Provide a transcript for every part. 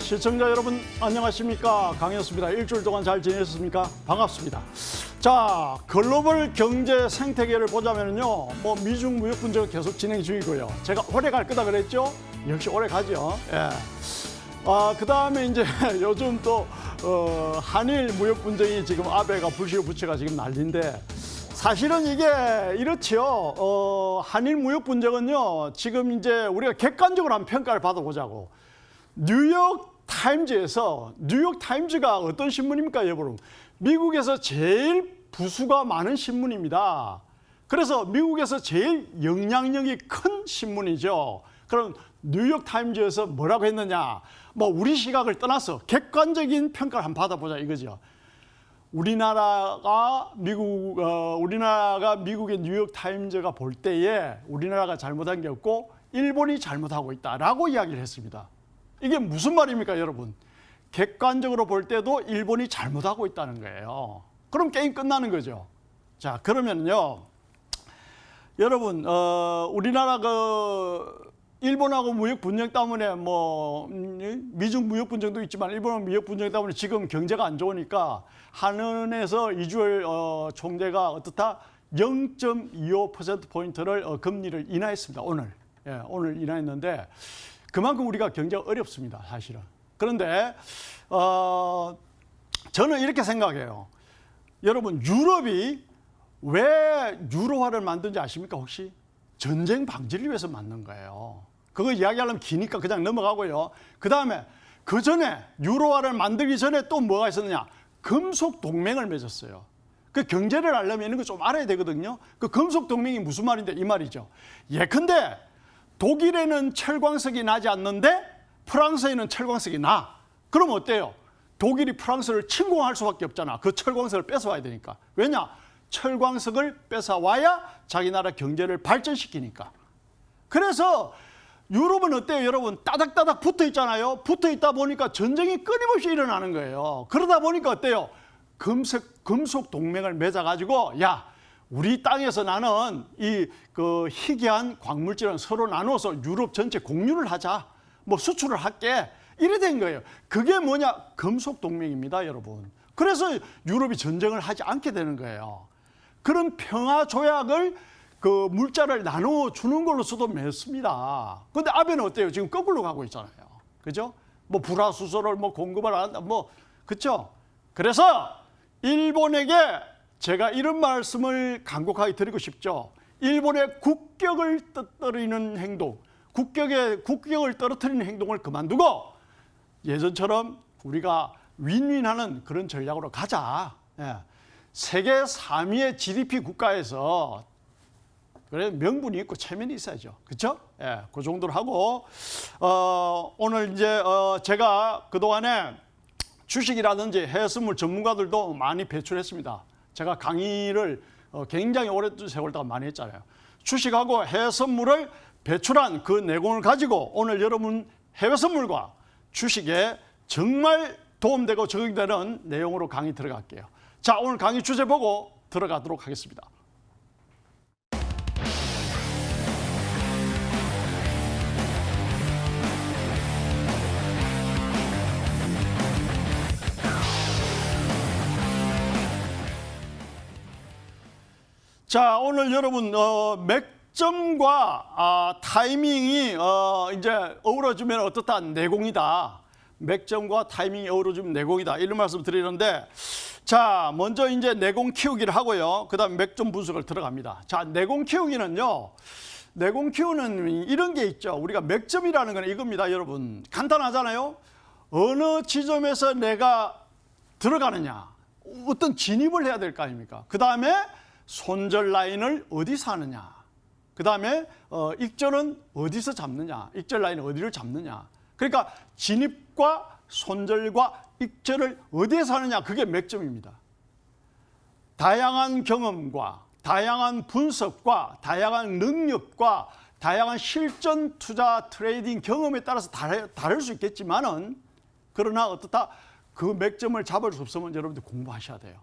시청자 여러분 안녕하십니까? 강현수입니다. 일주일 동안 잘 지내셨습니까? 반갑습니다. 자, 글로벌 경제 생태계를 보자면요, 미중 무역 분쟁은 계속 진행 중이고요. 제가 오래 갈 거다 그랬죠? 역시 오래 가죠. 예. 그 다음에 이제 요즘 또 한일 무역 분쟁이 지금 아베가 부시고부채가 지금 난리인데, 사실은 이게 이렇지요. 한일 무역 분쟁은요, 지금 이제 우리가 객관적으로 한번 평가를 받아보자고. 뉴욕 타임즈가 어떤 신문입니까, 여러분? 미국에서 제일 부수가 많은 신문입니다. 그래서 미국에서 제일 영향력이 큰 신문이죠. 그럼 뉴욕 타임즈에서 뭐라고 했느냐? 우리 시각을 떠나서 객관적인 평가를 한번 받아보자 이거죠. 우리나라가 미국의 뉴욕 타임즈가 볼 때에 우리나라가 잘못한 게 없고 일본이 잘못하고 있다라고 이야기를 했습니다. 이게 무슨 말입니까, 여러분? 객관적으로 볼 때도 일본이 잘못하고 있다는 거예요. 그럼 게임 끝나는 거죠. 자, 그러면요, 여러분, 우리나라 일본하고 무역 분쟁 때문에 미중 무역 분쟁도 있지만 일본하고 무역 분쟁 때문에 지금 경제가 안 좋으니까 한은에서 이주열 총재가 어떻다 0.25%포인트를 금리를 인하했습니다. 오늘. 예, 오늘 인하했는데 그만큼 우리가 경제가 어렵습니다, 사실은. 그런데 저는 이렇게 생각해요. 여러분, 유럽이 왜 유로화를 만든지 아십니까, 혹시? 전쟁 방지를 위해서 만든 거예요. 그거 이야기하려면 기니까 그냥 넘어가고요. 그 다음에 그 전에 유로화를 만들기 전에 또 뭐가 있었느냐? 금속 동맹을 맺었어요. 그 경제를 알려면 이런 거 좀 알아야 되거든요. 그 금속 동맹이 무슨 말인데 이 말이죠. 예컨대 독일에는 철광석이 나지 않는데 프랑스에는 철광석이 나. 그럼 어때요? 독일이 프랑스를 침공할 수밖에 없잖아. 그 철광석을 뺏어와야 되니까. 왜냐? 철광석을 뺏어와야 자기 나라 경제를 발전시키니까. 그래서 유럽은 어때요, 여러분? 따닥따닥 붙어 있잖아요. 붙어 있다 보니까 전쟁이 끊임없이 일어나는 거예요. 그러다 보니까 어때요? 금속 동맹을 맺어가지고, 야, 우리 땅에서 나는 그 희귀한 광물질은 서로 나눠서 유럽 전체 공유를 하자. 수출을 할게. 이래 된 거예요. 그게 뭐냐? 금속 동맹입니다, 여러분. 그래서 유럽이 전쟁을 하지 않게 되는 거예요. 그런 평화 조약을 그 물자를 나눠 주는 걸로서도 맺습니다. 그런데 아베는 어때요? 지금 거꾸로 가고 있잖아요. 그죠? 불화수소를 공급을 한다. 그렇죠? 그래서 일본에게 제가 이런 말씀을 간곡하게 드리고 싶죠. 일본의 국격을 떨어뜨리는 행동, 국격을 떨어뜨리는 행동을 그만두고 예전처럼 우리가 윈윈하는 그런 전략으로 가자. 예. 세계 3위의 GDP 국가에서 그래 명분이 있고 체면이 있어야죠. 그렇죠? 예, 그 정도로 하고 오늘 이제 제가 그동안에 주식이라든지 해외선물 전문가들도 많이 배출했습니다. 제가 강의를 굉장히 오랜 세월 동안 많이 했잖아요. 주식하고 해외선물을 배출한 그 내공을 가지고 오늘 여러분 해외선물과 주식에 정말 도움되고 적용되는 내용으로 강의 들어갈게요. 자, 오늘 강의 주제 보고 들어가도록 하겠습니다. 자, 오늘 여러분 맥점과 타이밍이 이제 어우러지면 어떻다? 내공이다. 맥점과 타이밍이 어우러지면 내공이다. 이런 말씀 드리는데, 자, 먼저 이제 내공 키우기를 하고요. 그 다음에 맥점 분석을 들어갑니다. 자, 내공 키우기는요. 내공 키우는 이런 게 있죠. 우리가 맥점이라는 건 이겁니다, 여러분. 간단하잖아요. 어느 지점에서 내가 들어가느냐. 어떤 진입을 해야 될 거 아닙니까? 그 다음에 손절 라인을 어디서 하느냐. 그 다음에 익절은 어디서 잡느냐. 익절 라인은 어디를 잡느냐. 그러니까 진입과 손절과 익절을 어디에서 하느냐. 그게 맥점입니다. 다양한 경험과 다양한 분석과 다양한 능력과 다양한 실전 투자 트레이딩 경험에 따라서 다를 수 있겠지만은, 그러나 어떻다? 그 맥점을 잡을 수 없으면 여러분들 공부하셔야 돼요.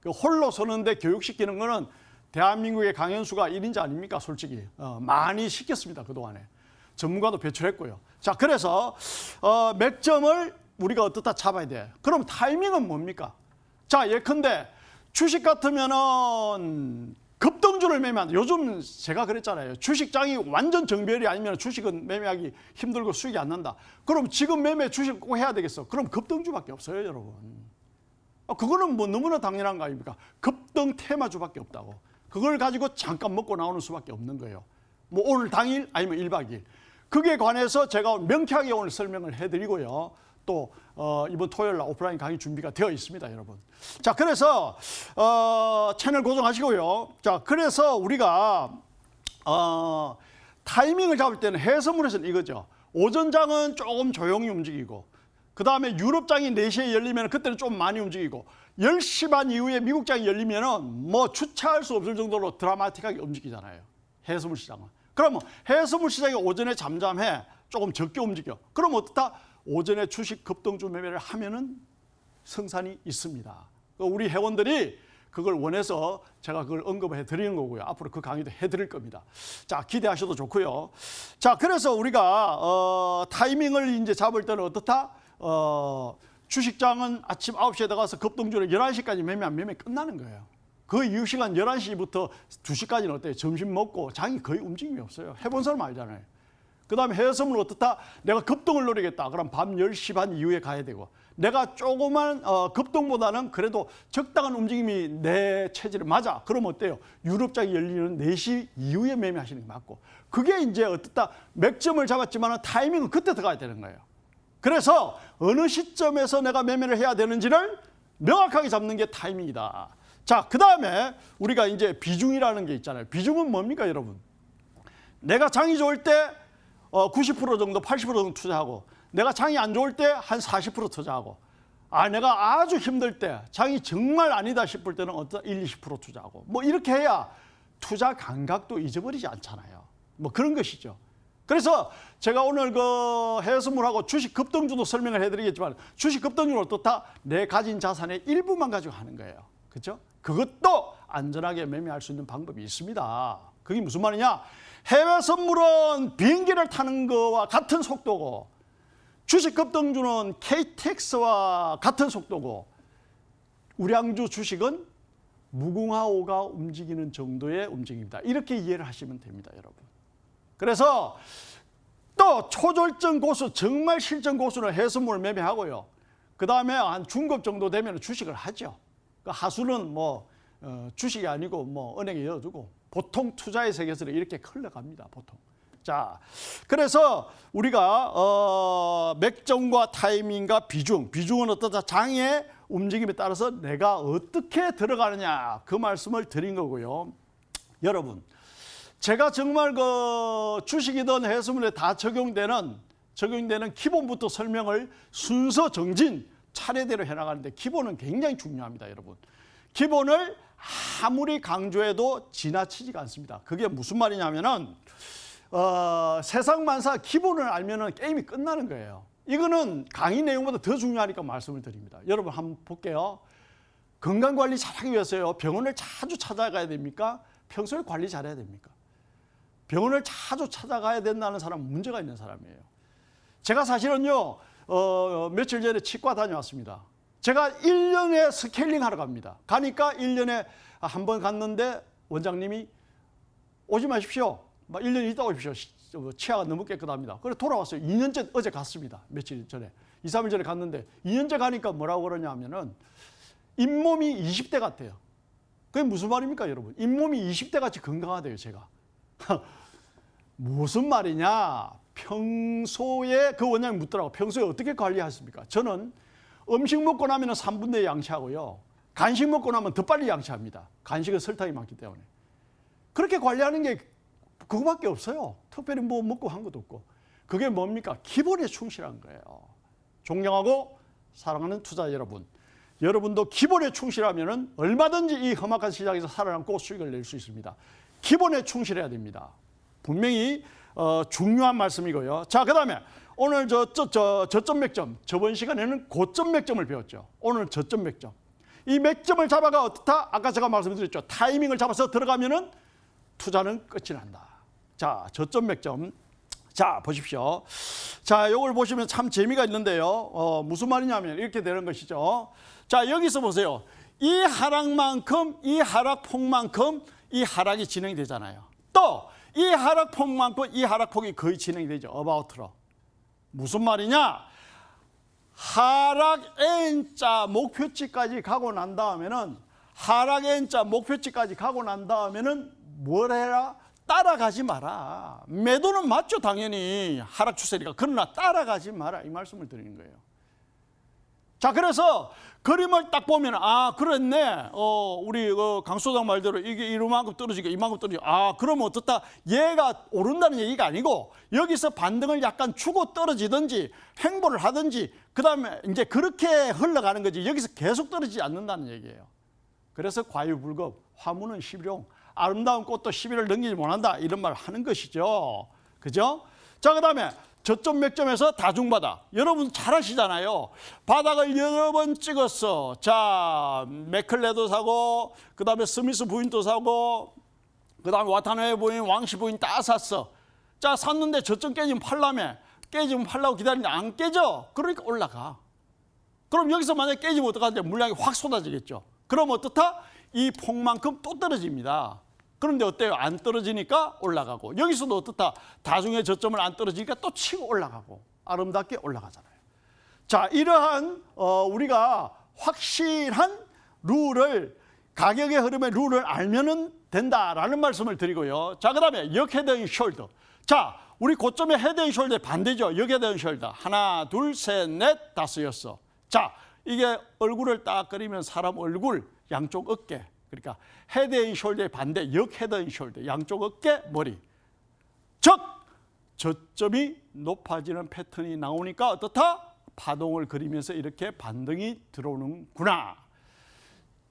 홀로 서는데 교육시키는 거는 대한민국의 강현수가 1인자 아닙니까? 솔직히 많이 시켰습니다, 그동안에. 전문가도 배출했고요. 자, 그래서 맥점을 우리가 어떻다 잡아야 돼. 그럼 타이밍은 뭡니까? 자, 예컨대 주식 같으면은 급등주를 매매한다. 요즘 제가 그랬잖아요. 주식장이 완전 정별이 아니면 주식은 매매하기 힘들고 수익이 안 난다. 그럼 지금 매매 주식 꼭 해야 되겠어. 그럼 급등주밖에 없어요, 여러분. 그거는 뭐 너무나 당연한 거 아닙니까? 급등 테마주밖에 없다고. 그걸 가지고 잠깐 먹고 나오는 수밖에 없는 거예요. 뭐 오늘 당일 아니면 1박 2일. 그게 관해서 제가 명쾌하게 오늘 설명을 해드리고요. 또 이번 토요일 날 오프라인 강의 준비가 되어 있습니다, 여러분. 자, 그래서 채널 고정하시고요. 자, 그래서 우리가 타이밍을 잡을 때는 해서물에서는 이거죠. 오전장은 조금 조용히 움직이고, 그 다음에 유럽장이 4시에 열리면 그때는 좀 많이 움직이고, 10시 반 이후에 미국장이 열리면은 뭐 주체할 수 없을 정도로 드라마틱하게 움직이잖아요, 해서물 시장은. 그러면 해서물 시장이 오전에 잠잠해, 조금 적게 움직여. 그럼 어떻다? 오전에 주식 급등주 매매를 하면은 성산이 있습니다. 우리 회원들이 그걸 원해서 제가 그걸 언급해 드리는 거고요. 앞으로 그 강의도 해 드릴 겁니다. 자, 기대하셔도 좋고요. 자, 그래서 우리가 타이밍을 이제 잡을 때는 어떻다? 주식장은 아침 9시에 들어가서 급등주를 11시까지 매매하면 매매 끝나는 거예요. 그 이후 시간 11시부터 2시까지는 어때요? 점심 먹고 장이 거의 움직임이 없어요. 해본 사람 알잖아요. 그 다음에 해서물 어떻다? 내가 급등을 노리겠다. 그럼 밤 10시 반 이후에 가야 되고, 내가 조그만 급등보다는 그래도 적당한 움직임이 내 체질에 맞아. 그럼 어때요? 유럽장이 열리는 4시 이후에 매매하시는 게 맞고, 그게 이제 어떻다? 맥점을 잡았지만 타이밍은 그때 들어가야 되는 거예요. 그래서 어느 시점에서 내가 매매를 해야 되는지를 명확하게 잡는 게 타이밍이다. 자, 그 다음에 우리가 이제 비중이라는 게 있잖아요. 비중은 뭡니까, 여러분? 내가 장이 좋을 때 90% 정도, 80% 정도 투자하고, 내가 장이 안 좋을 때 한 40% 투자하고, 내가 아주 힘들 때, 장이 정말 아니다 싶을 때는 어떤 1, 20% 투자하고, 뭐 이렇게 해야 투자 감각도 잊어버리지 않잖아요. 뭐 그런 것이죠. 그래서 제가 오늘 그 해서물하고 주식 급등주도 설명을 해드리겠지만, 주식 급등주는 어떻다? 내 가진 자산의 일부만 가지고 하는 거예요. 그렇죠? 그것도 안전하게 매매할 수 있는 방법이 있습니다. 그게 무슨 말이냐? 해외 선물은 비행기를 타는 거와 같은 속도고, 주식 급등주는 KTX와 같은 속도고, 우량주 주식은 무궁화호가 움직이는 정도의 움직임이다. 이렇게 이해를 하시면 됩니다, 여러분. 그래서 또 초절정 고수, 정말 실전 고수는 해서물을 매매하고요. 그 다음에 한 중급 정도 되면 주식을 하죠. 하수는 뭐 주식이 아니고 뭐 은행에 넣어두고, 보통 투자의 세계에서는 이렇게 흘러갑니다, 보통. 자, 그래서 우리가 맥점과 타이밍과 비중은 어떠다? 장의 움직임에 따라서 내가 어떻게 들어가느냐, 그 말씀을 드린 거고요. 여러분, 제가 정말 그 주식이든 해서물에 다 적용되는 기본부터 설명을 순서 정진 차례대로 해나가는데, 기본은 굉장히 중요합니다, 여러분. 기본을 아무리 강조해도 지나치지가 않습니다. 그게 무슨 말이냐면은 세상 만사 기본을 알면은 게임이 끝나는 거예요. 이거는 강의 내용보다 더 중요하니까 말씀을 드립니다. 여러분 한번 볼게요. 건강관리 잘하기 위해서요, 병원을 자주 찾아가야 됩니까? 평소에 관리 잘해야 됩니까? 병원을 자주 찾아가야 된다는 사람은 문제가 있는 사람이에요. 제가 사실은요, 며칠 전에 치과 다녀왔습니다. 제가 1년에 스케일링 하러 갑니다. 가니까 1년에 한 번 갔는데 원장님이 오지 마십시오. 1년 있다 오십시오. 치아가 너무 깨끗합니다. 그래서 돌아왔어요. 2년째 어제 갔습니다. 며칠 전에. 2, 3일 전에 갔는데 2년째 가니까 뭐라고 그러냐 하면은 잇몸이 20대 같아요. 그게 무슨 말입니까, 여러분? 잇몸이 20대 같이 건강하대요, 제가. 무슨 말이냐? 평소에 그 원장님 묻더라고. 평소에 어떻게 관리하십니까? 저는 음식 먹고 나면 3분 내에 양치하고요. 간식 먹고 나면 더 빨리 양치합니다. 간식은 설탕이 많기 때문에. 그렇게 관리하는 게 그거밖에 없어요. 특별히 뭐 먹고 한 것도 없고. 그게 뭡니까? 기본에 충실한 거예요. 존경하고 사랑하는 투자 여러분. 여러분도 기본에 충실하면 얼마든지 이 험악한 시장에서 살아남고 수익을 낼 수 있습니다. 기본에 충실해야 됩니다. 분명히 중요한 말씀이고요. 자, 그 다음에 오늘 저점 맥점, 저번 시간에는 고점 맥점을 배웠죠. 오늘 저점 맥점. 이 맥점을 잡아가 어떻다? 아까 제가 말씀드렸죠. 타이밍을 잡아서 들어가면은 투자는 끝이 난다. 자, 저점 맥점. 자, 보십시오. 자, 요걸 보시면 참 재미가 있는데요. 무슨 말이냐면 이렇게 되는 것이죠. 자, 여기서 보세요. 이 하락만큼, 이 하락폭만큼 이 하락이 진행이 되잖아요. 또 이 하락폭만큼 이 하락폭이 거의 진행이 되죠. 어바웃으로. 무슨 말이냐? 하락 N자 목표치까지 가고 난 다음에는 하락 N자 목표치까지 가고 난 다음에는 뭘 해라? 따라가지 마라. 매도는 맞죠, 당연히 하락 추세니까. 그러나 따라가지 마라, 이 말씀을 드리는 거예요. 자, 그래서 그림을 딱 보면 그랬네. 우리 강 소장 말대로 이게 이만큼 떨어지고 이만큼 떨어지고 그러면 어떻다? 얘가 오른다는 얘기가 아니고 여기서 반등을 약간 주고 떨어지든지 횡보를 하든지 그다음에 이제 그렇게 흘러가는 거지 여기서 계속 떨어지지 않는다는 얘기예요. 그래서 과유불급, 화무는 11용, 아름다운 꽃도 11을 넘기지 못한다, 이런 말 하는 것이죠. 그죠? 자, 그다음에 저점 맥점에서 다중바닥. 여러분 잘 아시잖아요. 바닥을 여러 번 찍었어. 자, 맥클레도 사고, 그 다음에 스미스 부인도 사고, 그 다음에 와타나베 부인, 왕시 부인 다 샀어. 자, 샀는데 저점 깨지면 팔라며. 깨지면 팔라고 기다리는데 안 깨져. 그러니까 올라가. 그럼 여기서 만약에 깨지면 어떡하냐? 물량이 확 쏟아지겠죠. 그럼 어떻다? 이 폭만큼 또 떨어집니다. 그런데 어때요? 안 떨어지니까 올라가고, 여기서도 어떻다? 다중의 저점을 안 떨어지니까 또 치고 올라가고 아름답게 올라가잖아요. 자, 이러한 우리가 확실한 룰을, 가격의 흐름의 룰을 알면은 된다라는 말씀을 드리고요. 자, 그다음에 역 헤드 앤 숄더. 자, 우리 고점의 헤드 앤 숄더의 반대죠. 역 헤드 앤 숄더. 하나, 둘, 셋, 넷, 다섯이었어. 자, 이게 얼굴을 딱 그리면 사람 얼굴, 양쪽 어깨. 그러니까 헤드 앤 숄더의 반대, 역 헤드 앤 숄더, 양쪽 어깨, 머리. 즉, 저점이 높아지는 패턴이 나오니까 어떻다? 파동을 그리면서 이렇게 반등이 들어오는구나.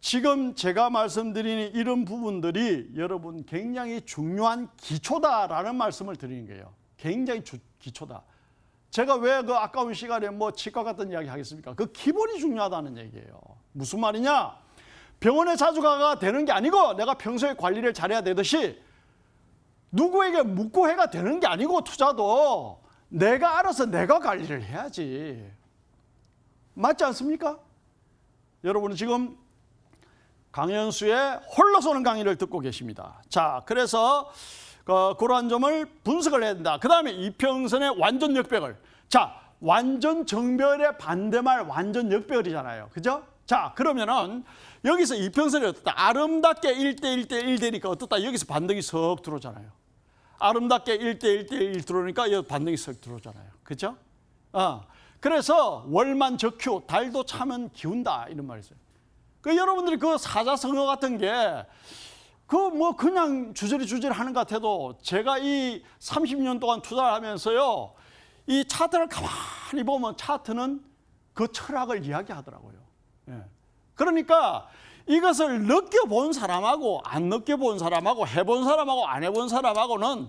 지금 제가 말씀드리는 이런 부분들이 여러분 굉장히 중요한 기초다라는 말씀을 드리는 거예요. 굉장히 기초다. 제가 왜 그 아까운 시간에 뭐 치과 같은 이야기 하겠습니까? 그 기본이 중요하다는 얘기예요. 무슨 말이냐? 병원에 자주 가가 되는 게 아니고 내가 평소에 관리를 잘해야 되듯이 누구에게 묻고 해가 되는 게 아니고 투자도 내가 알아서 내가 관리를 해야지. 맞지 않습니까? 여러분은 지금 강현수의 홀로 쏘는 강의를 듣고 계십니다. 자, 그래서 그러한 점을 분석을 해야 된다. 그 다음에 이평선의 완전 역배열. 자, 완전 정배열의 반대말 완전 역배열이잖아요. 그죠? 자, 그러면은 여기서 이평선이 어떻다? 아름답게 1대1대1 되니까 어떻다? 여기서 반등이 석 들어오잖아요. 아름답게 1대1대1 들어오니까 여기 반등이 석 들어오잖아요. 그죠? 그래서 월만 적휴, 달도 차면 기운다, 이런 말이 있어요. 여러분들이 그 사자성어 같은 게 뭐 그냥 주저리 하는 것 같아도 제가 이 30년 동안 투자를 하면서요, 이 차트를 가만히 보면 차트는 그 철학을 이야기하더라고요. 예. 그러니까 이것을 느껴본 사람하고 안 느껴본 사람하고 해본 사람하고 안 해본 사람하고는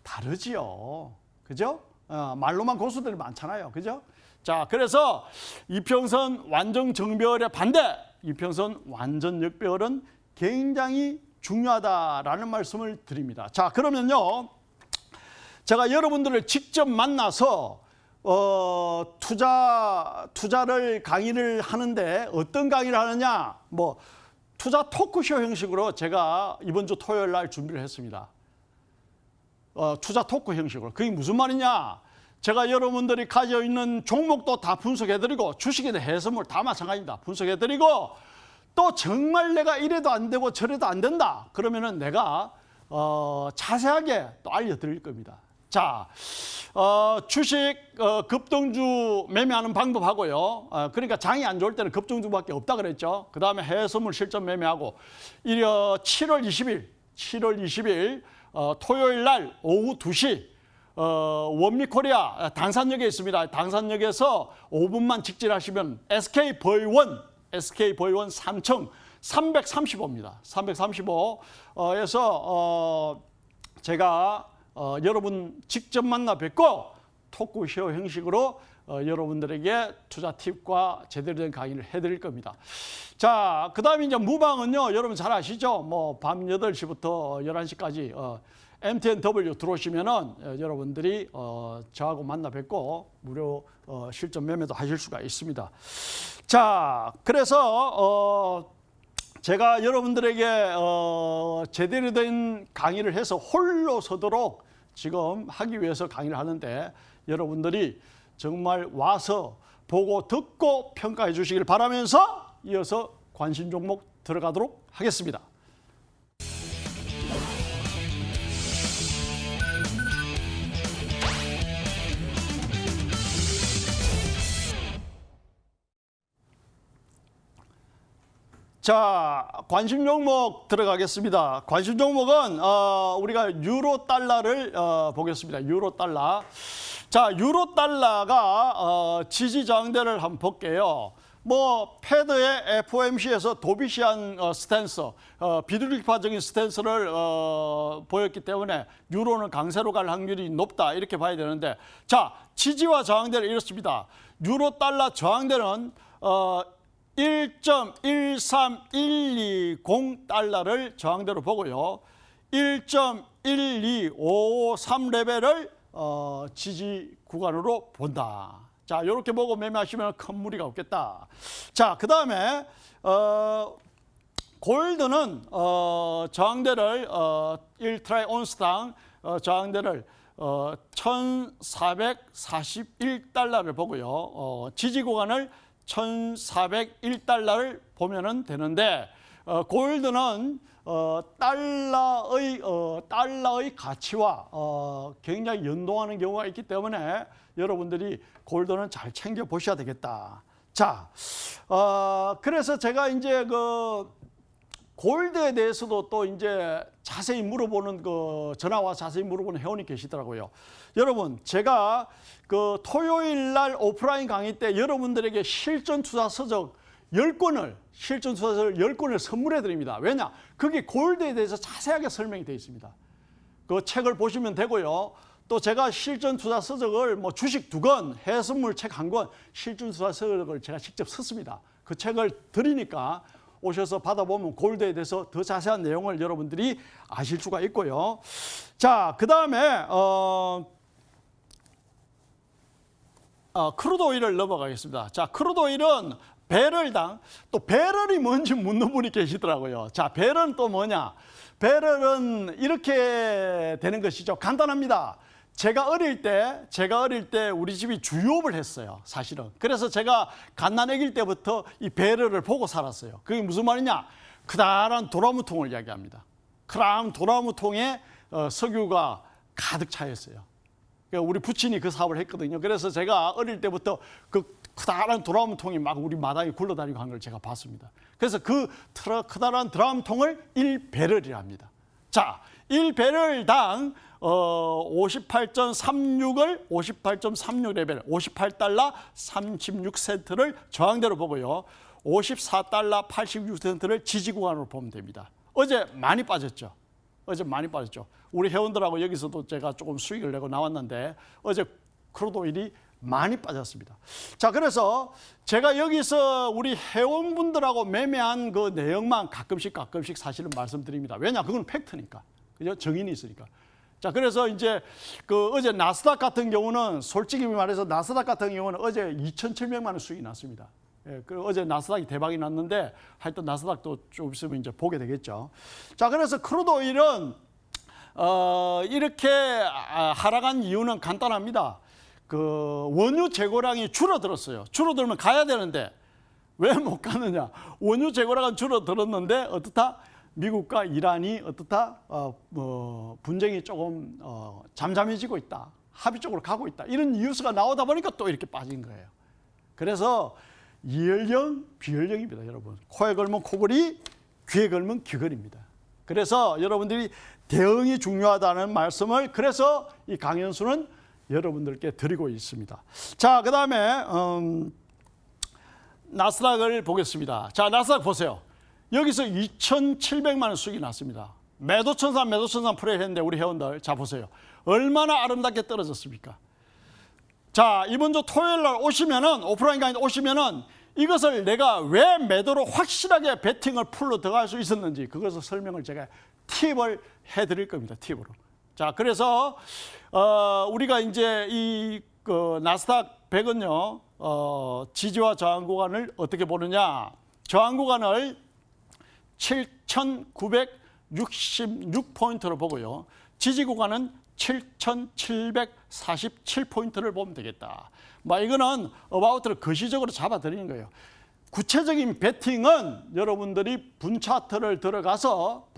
다르지요. 그죠? 말로만 고수들이 많잖아요. 그죠? 자, 그래서 이평선 완전 정배열의 반대, 이평선 완전 역배열은 굉장히 중요하다라는 말씀을 드립니다. 자, 그러면요, 제가 여러분들을 직접 만나서 투자를 강의를 하는데 어떤 강의를 하느냐? 뭐 투자 토크쇼 형식으로 제가 이번 주 토요일 날 준비를 했습니다. 투자 토크 형식으로. 그게 무슨 말이냐? 제가 여러분들이 가지고 있는 종목도 다 분석해드리고 주식에 대한 해석물 다 마찬가지입니다. 분석해드리고 또 정말 내가 이래도 안 되고 저래도 안 된다. 그러면은 내가 자세하게 또 알려드릴 겁니다. 자, 주식 급등주 매매하는 방법하고요. 그러니까 장이 안 좋을 때는 급등주밖에 없다 그랬죠. 그 다음에 해외선물 실전 매매하고 7월 20일 토요일 날 오후 2시 원미코리아 당산역에 있습니다. 당산역에서 5분만 직진하시면 SK버이원 3층 335입니다. 335에서 제가 여러분 직접 만나 뵙고 토크쇼 형식으로 여러분들에게 투자 팁과 제대로 된 강의를 해드릴 겁니다. 자, 그 다음에 이제 무방은요, 여러분 잘 아시죠? 뭐 밤 8시부터 11시까지 MTNW 들어오시면은 여러분들이 저하고 만나 뵙고 무료 실전 매매도 하실 수가 있습니다. 자, 그래서 제가 여러분들에게 제대로 된 강의를 해서 홀로 서도록 지금 하기 위해서 강의를 하는데 여러분들이 정말 와서 보고 듣고 평가해 주시길 바라면서 이어서 관심 종목 들어가도록 하겠습니다. 자, 관심 종목 들어가겠습니다. 관심 종목은 우리가 유로 달러를 보겠습니다. 유로 달러. 자, 유로 달러가 지지 저항대를 한번 볼게요. 뭐 패드의 FOMC에서 도비시한 스탠스, 비둘기파적인 스탠스를 보였기 때문에 유로는 강세로 갈 확률이 높다 이렇게 봐야 되는데, 자, 지지와 저항대는 이렇습니다. 유로 달러 저항대는 1.13120 달러를 저항대로 보고요. 1.12553 레벨을 지지 구간으로 본다. 자, 이렇게 보고 매매하시면 큰 무리가 없겠다. 자, 그 다음에 골드는 저항대를 1트라이 온스당 저항대를 1441달러를 보고요. 지지 구간을 1401달러를 보면 되는데, 골드는 달러의 가치와 굉장히 연동하는 경우가 있기 때문에 여러분들이 골드는 잘 챙겨 보셔야 되겠다. 자, 그래서 제가 이제 그 골드에 대해서도 또 이제 자세히 물어보는 전화와 자세히 물어보는 회원이 계시더라고요. 여러분, 제가 그 토요일 날 오프라인 강의 때 여러분들에게 실전 투자 서적 10권을 선물해 드립니다. 왜냐? 그게 골드에 대해서 자세하게 설명이 되어 있습니다. 그 책을 보시면 되고요. 또 제가 실전 투자 서적을 뭐 주식 2권, 해선물 책 1권, 실전 투자 서적을 제가 직접 썼습니다. 그 책을 드리니까 오셔서 받아보면 골드에 대해서 더 자세한 내용을 여러분들이 아실 수가 있고요. 자, 그 다음에 크루드 오일을 넘어가겠습니다. 자, 크루드 오일은 배럴당, 또 배럴이 뭔지 묻는 분이 계시더라고요. 자, 배럴은 또 뭐냐? 배럴은 이렇게 되는 것이죠. 간단합니다. 제가 어릴 때 우리 집이 주유업을 했어요, 사실은. 그래서 제가 갓난아기일 때부터 이 배럴을 보고 살았어요. 그게 무슨 말이냐? 크다란 도라무통을 이야기합니다. 크다란 도라무통에 석유가 가득 차 있어요. 우리 부친이 그 사업을 했거든요. 그래서 제가 어릴 때부터 그 크다란 드럼통이 막 우리 마당에 굴러다니고 한 걸 제가 봤습니다. 그래서 그 크다란 드럼통을 1배럴이라 합니다. 자, 1배럴당 58.36 레벨, 58달러 36센트를 저항대로 보고요. 54달러 86센트를 지지 구간으로 보면 됩니다. 어제 많이 빠졌죠. 우리 회원들하고 여기서도 제가 조금 수익을 내고 나왔는데 어제 크루드 오일이 많이 빠졌습니다. 자, 그래서 제가 여기서 우리 회원분들하고 매매한 그 내용만 가끔씩 사실은 말씀드립니다. 왜냐? 그건 팩트니까. 그죠? 정인이 있으니까. 자, 그래서 이제 그 어제 나스닥 같은 경우는 솔직히 말해서 나스닥 같은 경우는 어제 2,700만 원 수익이 났습니다. 예, 그 어제 나스닥이 대박이 났는데 하여튼 나스닥도 좀 있으면 이제 보게 되겠죠. 자, 그래서 크루드 오일은 이렇게 하락한 이유는 간단합니다. 그 원유 재고량이 줄어들었어요. 줄어들면 가야 되는데 왜 못 가느냐? 원유 재고량은 줄어들었는데 어떻다? 미국과 이란이 어떻다? 분쟁이 조금 잠잠해지고 있다. 합의 쪽으로 가고 있다. 이런 뉴스가 나오다 보니까 또 이렇게 빠진 거예요. 그래서 이연령, 비연령입니다, 여러분. 코에 걸면 코걸이, 귀에 걸면 귀걸이입니다. 그래서 여러분들이 대응이 중요하다는 말씀을 그래서 이 강연수는 여러분들께 드리고 있습니다. 자, 그 다음에 나스닥을 보겠습니다. 자, 나스닥 보세요. 여기서 2,700만 원 수익이 났습니다. 매도천산 플레이 했는데 우리 회원들 자 보세요. 얼마나 아름답게 떨어졌습니까? 자, 이번 주 토요일 날 오시면은 오프라인 강의 오시면은 이것을 내가 왜 매도로 확실하게 베팅을 풀로 들어갈 수 있었는지 그것을 설명을 제가 팁을 해드릴 겁니다. 팁으로. 자, 그래서 우리가 이제 이 나스닥 100은요, 지지와 저항 구간을 어떻게 보느냐? 저항 구간을 7,966포인트로 보고요. 지지 구간은 7,747포인트를 보면 되겠다. 이거는 어바웃을 거시적으로 잡아드리는 거예요. 구체적인 베팅은 여러분들이 분차트를 들어가서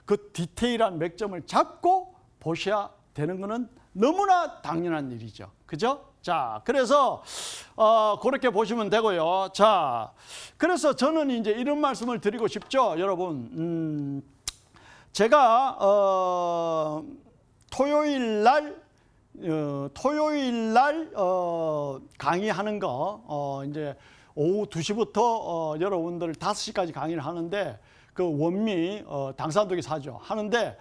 그 디테일한 맥점을 잡고 보셔야 되는 거는 너무나 당연한 일이죠. 그죠? 자, 그래서 그렇게 보시면 되고요. 자, 그래서 저는 이제 이런 말씀을 드리고 싶죠, 여러분. 제가 토요일 날 강의하는 거 이제 오후 2시부터 여러분들 5시까지 강의를 하는데 그 원미 당산동에서 하는데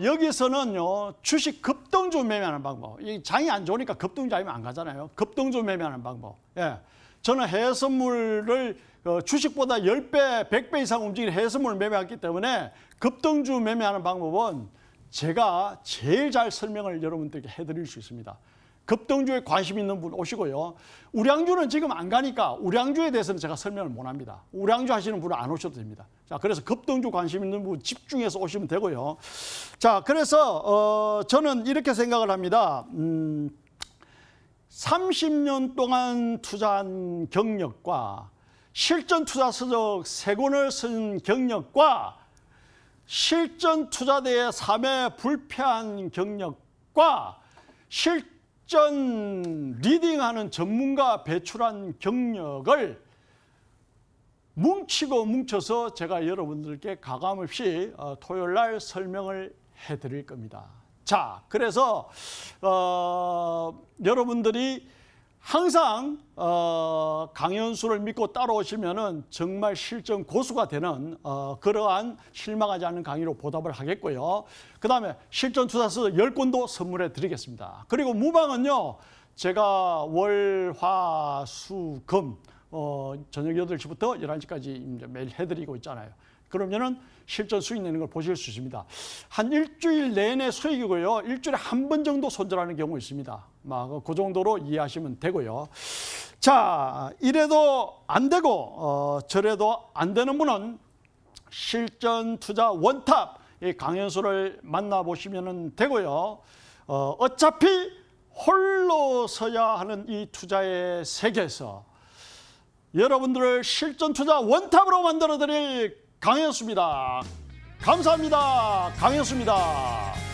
여기서는요 주식 급등주 매매하는 방법. 이 장이 안 좋으니까 급등주 아니면 안 가잖아요. 급등주 매매하는 방법. 예, 저는 해외선물을 주식보다 10배, 100배 이상 움직이는 해외선물을 매매했기 때문에 급등주 매매하는 방법은 제가 제일 잘 설명을 여러분들께 해드릴 수 있습니다. 급등주에 관심 있는 분 오시고요. 우량주는 지금 안 가니까 우량주에 대해서는 제가 설명을 못 합니다. 우량주 하시는 분은 안 오셔도 됩니다. 자, 그래서 급등주 관심 있는 분 집중해서 오시면 되고요. 자, 그래서 저는 이렇게 생각을 합니다. 30년 동안 투자한 경력과 실전 투자 서적 3권을 쓴 경력과 실전 투자대의 3회 불패한 경력과 실전 리딩하는 전문가 배출한 경력을 뭉쳐서 제가 여러분들께 가감없이 토요일 날 설명을 해드릴 겁니다. 자, 그래서 여러분들이 항상 강연수를 믿고 따라오시면은 정말 실전 고수가 되는 그러한 실망하지 않는 강의로 보답을 하겠고요. 그 다음에 실전 투자서 10권도 선물해 드리겠습니다. 그리고 무방은요, 제가 월, 화, 수, 금 저녁 8시부터 11시까지 이제 매일 해드리고 있잖아요. 그러면은 실전 수익 내는 걸 보실 수 있습니다. 한 일주일 내내 수익이고요. 일주일에 한 번 정도 손절하는 경우 있습니다. 그 정도로 이해하시면 되고요. 자, 이래도 안 되고 저래도 안 되는 분은 실전 투자 원탑 이 강연수를 만나보시면 되고요. 어차피 홀로 서야 하는 이 투자의 세계에서 여러분들을 실전 투자 원탑으로 만들어 드릴 강현수입니다. 감사합니다. 강현수입니다.